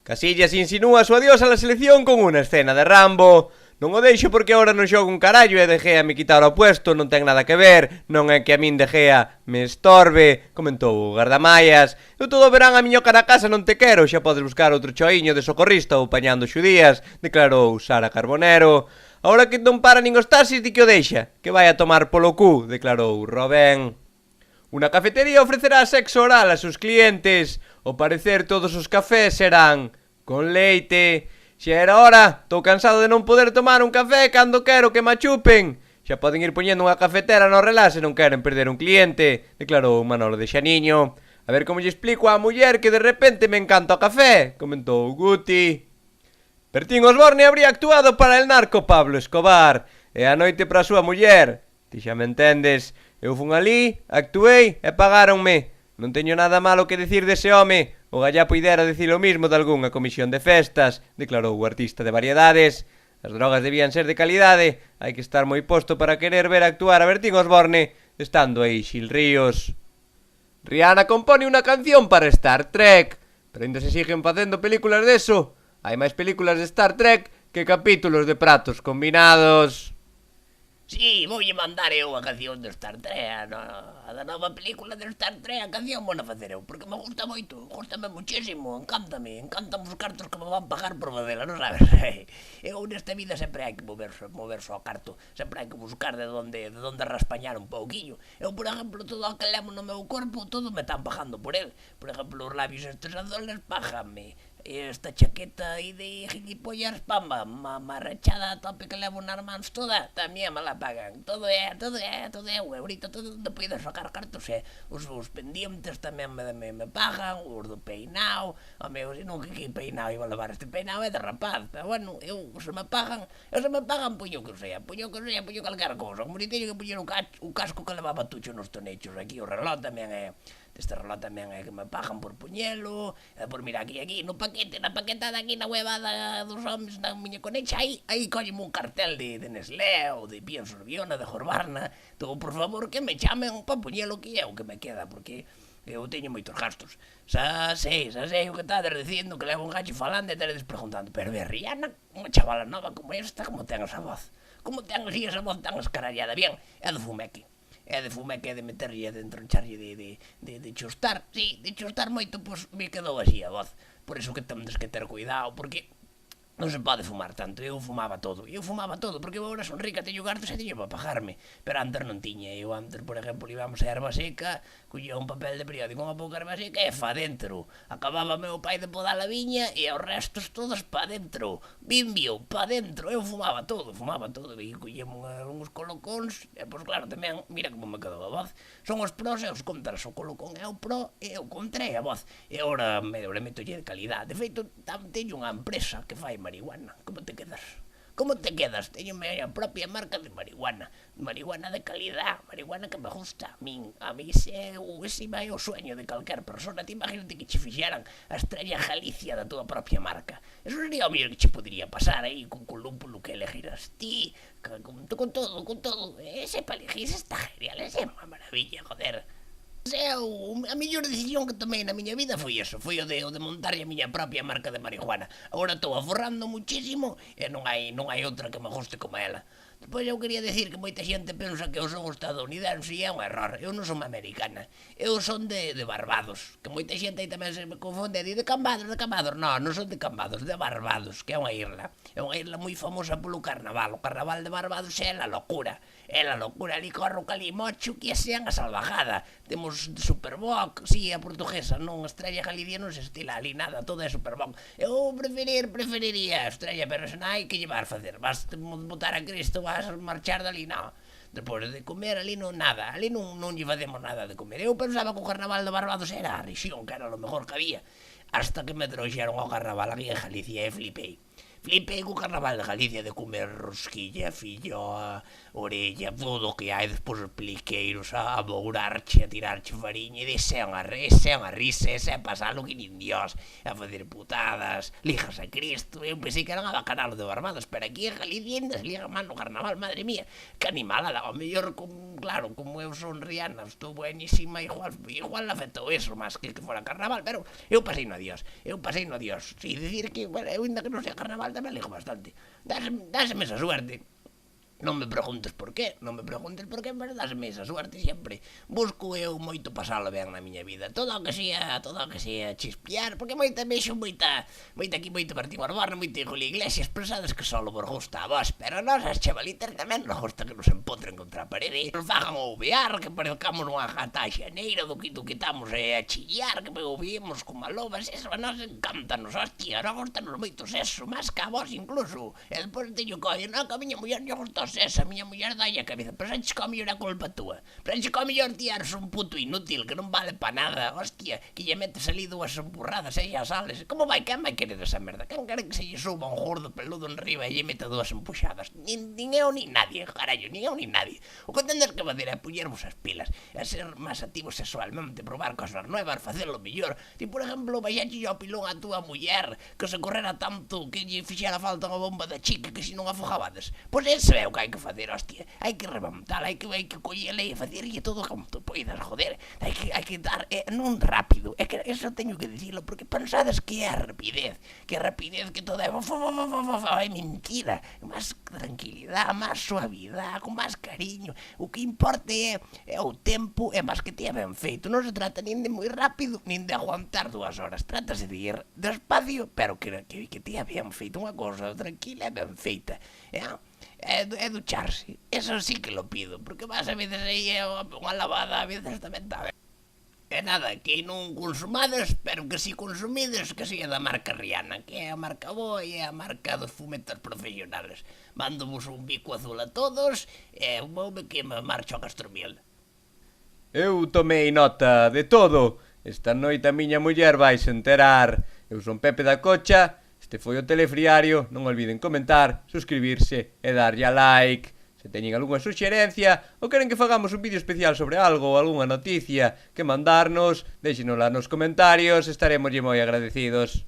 Casillas insinúa su adiós a la selección con unha escena de Rambo. Non o deixo porque agora non xogo un carallo e De Gea me quitar o puesto, non ten nada que ver, non é que a min De Gea me estorbe, comentou o gardamallas. Eu todo o verán a miño cara a casa non te quero, xa podes buscar outro choiño de socorrista ou pañando xudías, declarou Sara Carbonero. Ahora que non para nin os taxis, di que o deixa, que vai a tomar polo cu, declarou Robén. Una cafetería ofrecerá sexo oral a sus clientes. Ao parecer todos os cafés serán con leite. Xa era hora, estou cansado de non poder tomar un café cando quero que me chupen. Xa poden ir poñendo unha cafetera no relás se non queren perder un cliente, declarou Manolo de Xaniño. A ver como lle explico á muller que de repente me encanta o café, comentou Guti. Bertín Osborne habría actuado para el narco Pablo Escobar e a noite para a súa muller. Ti xa me entendes. Eu fun ali, actuei e pagáronme. Non teño nada malo que decir dese home. O gallapo idera decir o mismo de algunha comisión de festas, declarou o artista de variedades. As drogas debían ser de calidade. Hai que estar moi posto para querer ver actuar a Bertín Osborne, estando aí Xil Ríos. Rihanna compone unha canción para Star Trek, pero ainda se siguen facendo películas deso. Hai máis películas de Star Trek que capítulos de pratos combinados. Sí, voulle mandar eu a canción de Star Trek, a da nova película de Star Trek, a canción vou a facer eu, porque me gusta moito, gustame muchísimo, encántame os cartos que me van pagar por modela, non sabes? Eu nesta vida sempre hai que mover só carto, sempre hai que buscar de onde raspañar un pouquiño. Eu, por exemplo, todo o que levo no meu corpo, todo me están pagando por el. Por exemplo, os labios estes azules, págame. Esta chaqueta aí de gilipollas, pamba, marrachada a tope que levo nas mans toda, tamén me la pagan. Todo é un eurito, todo onde poides sacar cartos, os pendientes tamén me pagan, os do peinao, a meu, se non que peinao iba a levar este peinao é de rapaz, pero bueno, se me pagan, puño que sea, puño calquera cousa, como ni teño que puñer o casco que levaba tucho nos tonechos, aquí o reloj tamén é... Este reloj tamén é que me pagan por puñelo, por mirar aquí, no paquete, na paquetada aquí na huevada dos homens na miña conexa, aí colleme un cartel de Nestlé ou de Pío Sorbiona, de Jorbarna, todo, por favor, que me chamen pa puñelo que é o que me queda, porque eu teño moitos gastos. Xa sei o que estades dicindo, que levo un gacho falando e teredes preguntando, pero de Rihanna, unha chavala nova como esta, como ten esa voz? Como ten así esa voz tan escarallada? Bien, é do fumeque. É de fumeque, é de meterlle dentro, encharlle de chustar. Sí, de chustar moito, pois me quedou así a voz. Por iso que temes que ter cuidado, porque non se pode fumar tanto. Eu fumaba todo, porque eu agora son rica, teño gastos e teño para pagarme. Pero antes non tiña. Eu antes, por exemplo, íbamos a erva seca, collía un papel de periódico, unha pouca erva seca e fa dentro. Acababa meu pai de podar a viña e os restos todos pa dentro. Bimbio, pa dentro. Eu fumaba todo. E collíamos uns colocóns e, pois claro, tamén, mira como me quedou a voz. Son os pros e os contras. O colocón é o pro e o contra é a voz. E agora metolle de calidad. De feito, teño unha empresa que fai marihuana. Como te quedas? Teño a propia marca de marihuana de calidad, marihuana que me gusta. A mí ese vai o sueño de calquer persona. Te imagínate que che fixeran a Estrella Galicia da tua propia marca. Eso sería o mellor que che podería pasar aí con lúpulo que elegiras ti, con todo. Ese para elegir está genial, ese é unha maravilla, joder. A mellor decisión que tomei na miña vida foi eso, foi o de montarlle a miña propia marca de marihuana. Agora estou aforrando muchísimo e non hai outra que me guste como ela. Depois eu quería decir que moita xente pensa que eu son estadounidense e é un error. Eu non son americana, eu son de Barbados, que moita xente aí tamén se me confunde e di de Cambados. Non son de Cambados, de Barbados, que é unha isla. É unha isla moi famosa polo carnaval. O carnaval de Barbados é a locura. Ali corre o calimocho que sean a salvajada. Temos Superboc, si, a portuguesa, non, a Estrella Galicia non se estila ali nada, todo é Superboc. Eu preferiría a Estrella, pero se non hai que llevar facer. Vas botar a Cristo, vas marchar dali, non. Depois de comer ali non nada, ali non lle facemos nada de comer. Eu pensaba que o carnaval de Barbados era a rexión, que era o mellor que había, hasta que me trouxeron ao carnaval aquí en Galicia e flipei. Flipei co carnaval de Galicia de comer rosquilla, filloa, orella, todo o que hai, despois os peliqueiros a mourarche, a tirarche fariña, e ese é unha risa, ese é pasalo que nin Dios, a facer putadas, ligas a Cristo, eu pensei que eran a bacanalo de Barbados, pero aquí en Galicia ainda se liga máis no carnaval, madre mía, que animalada, ao mellor, claro, como eu son Rihanna, estou buenísima, igual afectou eso, máis que fora carnaval, pero eu pasei no Dios, e dicir que, bueno, eu ainda que non sea carnaval, tamén ligo bastante, dáseme esa suerte. Non me preguntes por qué, pero dáseme esa suerte sempre. Busco eu moito pasalo ben na miña vida. Todo o que sea chispear, porque moita vexo moita Martín Orborno, moita Julio Iglesias, pensadas que solo vos gusta a vos, pero nós as chavalitas tamén nos gusta que nos empotren contra a parede, nos fagan ouvear, que parezcamos unha gata xaneira do que estamos a chillar, que ouvíamos como lobas, eso a nos encantanos, hostia, nos gustanos moito eso, máis que a vos incluso. E depois teño coño, non, que a miña muller lle gustou esa, a miña muller dalle a cabeza, pero saches que a mellor é culpa túa, pero saches que a mellor ti eres un puto inútil que non vale pa nada, hostia, que lle metes ali dúas empurradas e xa sales, como vai, quen vai querer esa merda, quen quere que se lle suba un gordo peludo en riba e lle meta dúas empuxadas, nin eu nin nadie, carallo, nin eu nin nadie, o que tendes que fazer é puñervos as pilas, é ser máis activos sexualmente, probar cosas nuevas, facelo mellor, ti por exemplo, vaixache ao pilón a túa muller, que se correra tanto que lle fixera falta unha bomba de chica que se non afogabades, pois ese é o que hai que facer, hostia, hai que remontar, hai que collele e facerlle todo como tu poidas, joder, hai que dar, non rápido, é que eso teño que dicilo, porque pensades que é a rapidez, que todo é mentira, máis tranquilidade, máis suavidade, con máis cariño, o que importa é o tempo, é máis que te é ben feito, non se trata nin de moi rápido, nin de aguantar 2 horas, trátase de ir despacio, pero que te é ben feito, unha cosa tranquila e ben feita, é ducharse, eso sí que lo pido, porque vas a veces aí unha lavada, a veces tamén está ben. E nada, que non consumades, pero que si consumides, que si é da marca Rihanna, que é a marca boa e é a marca dos fumetas profesionales. Mándovos un bico azul a todos e voume que me marcho a Castromiel. Eu tomei nota de todo. Esta noite a miña muller vai se enterar. Eu son Pepe da Cocha. Este foi o Telefriario, non olviden comentar, suscribirse e darlle a like. Se teñen algunha suxerencia ou queren que fagamos un vídeo especial sobre algo ou algunha noticia que mandarnos, déxenosla nos comentarios, estaremoslle moi agradecidos.